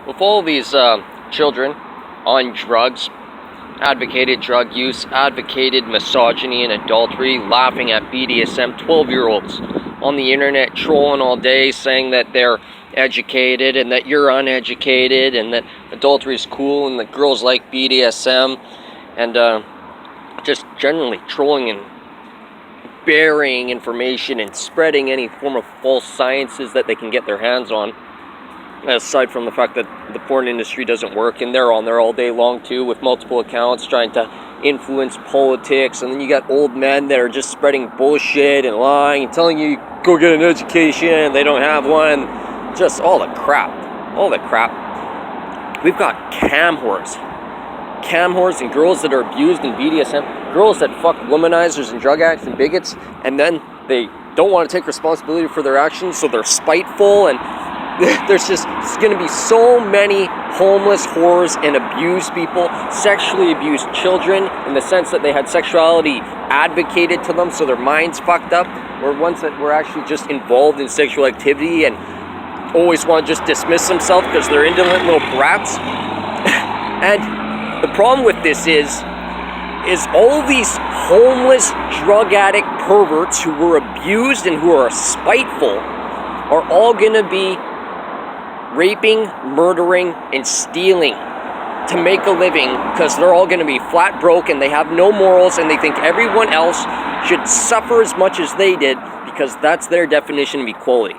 with all these children on drugs, advocated drug use, advocated misogyny and adultery, laughing at BDSM, 12-year-olds on the internet trolling all day, saying that they're educated and that you're uneducated and that adultery is cool and that girls like BDSM, and just generally trolling and burying information and spreading any form of false sciences that they can get their hands on. Aside from the fact that the porn industry doesn't work, and they're on there all day long too with multiple accounts trying to influence politics, and then you got old men that are just spreading bullshit and lying and telling you go get an education and they don't have one. Just all the crap. We've got cam whores and girls that are abused in BDSM, girls that fuck womanizers and drug addicts and bigots, and then they don't want to take responsibility for their actions, so they're spiteful, and there's just going to be so many homeless whores and abused people, sexually abused children in the sense that they had sexuality advocated to them, so their minds fucked up, or ones that were actually just involved in sexual activity and always want to just dismiss themselves because they're indolent little brats. And the problem with this is all these homeless drug addict perverts who were abused and who are spiteful are all going to be raping, murdering, and stealing to make a living, because they're all going to be flat broke and they have no morals, and they think everyone else should suffer as much as they did, because that's their definition of equality.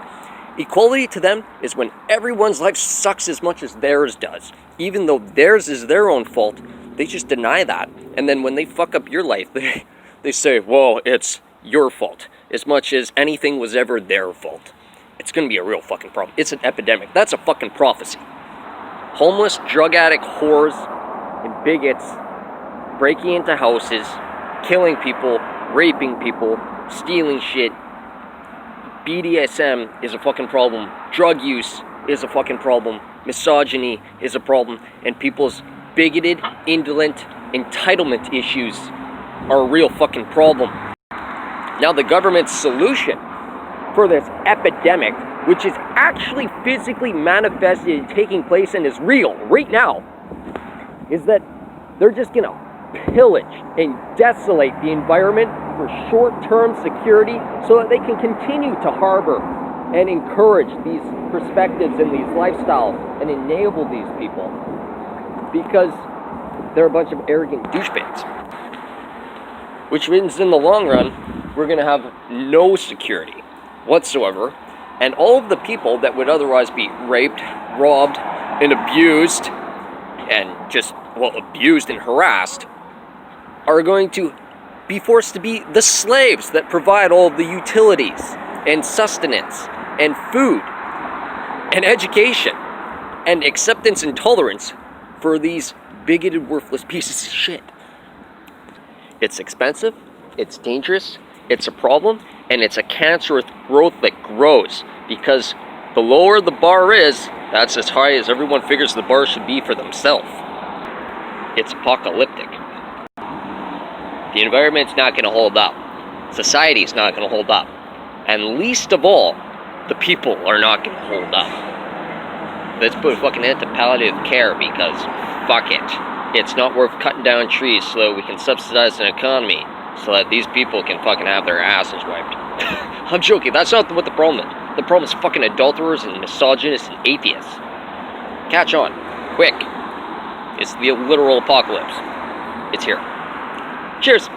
Equality to them is when everyone's life sucks as much as theirs does. Even though theirs is their own fault, they just deny that. And then when they fuck up your life, they say, well, it's your fault, as much as anything was ever their fault. It's going to be a real fucking problem. It's an epidemic. That's a fucking prophecy. Homeless, drug addict, whores, and bigots breaking into houses, killing people, raping people, stealing shit. BDSM is a fucking problem. Drug use is a fucking problem. Misogyny is a problem. And people's bigoted, indolent, entitlement issues are a real fucking problem. Now, the government's solution for this epidemic, which is actually physically manifested and taking place and is real right now, is that they're just gonna pillage and desolate the environment for short-term security so that they can continue to harbor and encourage these perspectives and these lifestyles and enable these people, because they're a bunch of arrogant douchebags. Which means in the long run, we're gonna have no security whatsoever, and all of the people that would otherwise be raped, robbed, and abused, and just, well, abused and harassed, are going to be forced to be the slaves that provide all of the utilities, and sustenance, and food, and education, and acceptance and tolerance for these bigoted, worthless pieces of shit. It's expensive, it's dangerous, it's a problem, and it's a cancerous growth that grows, because the lower the bar is, that's as high as everyone figures the bar should be for themselves. It's apocalyptic. The environment's not going to hold up. Society's not going to hold up. And least of all, the people are not going to hold up. Let's put a fucking end to palliative care, because fuck it. It's not worth cutting down trees so that we can subsidize an economy, so that these people can fucking have their asses wiped. I'm joking, that's not what the problem is. The problem is fucking adulterers and misogynists and atheists. Catch on, quick. It's the literal apocalypse. It's here. Cheers.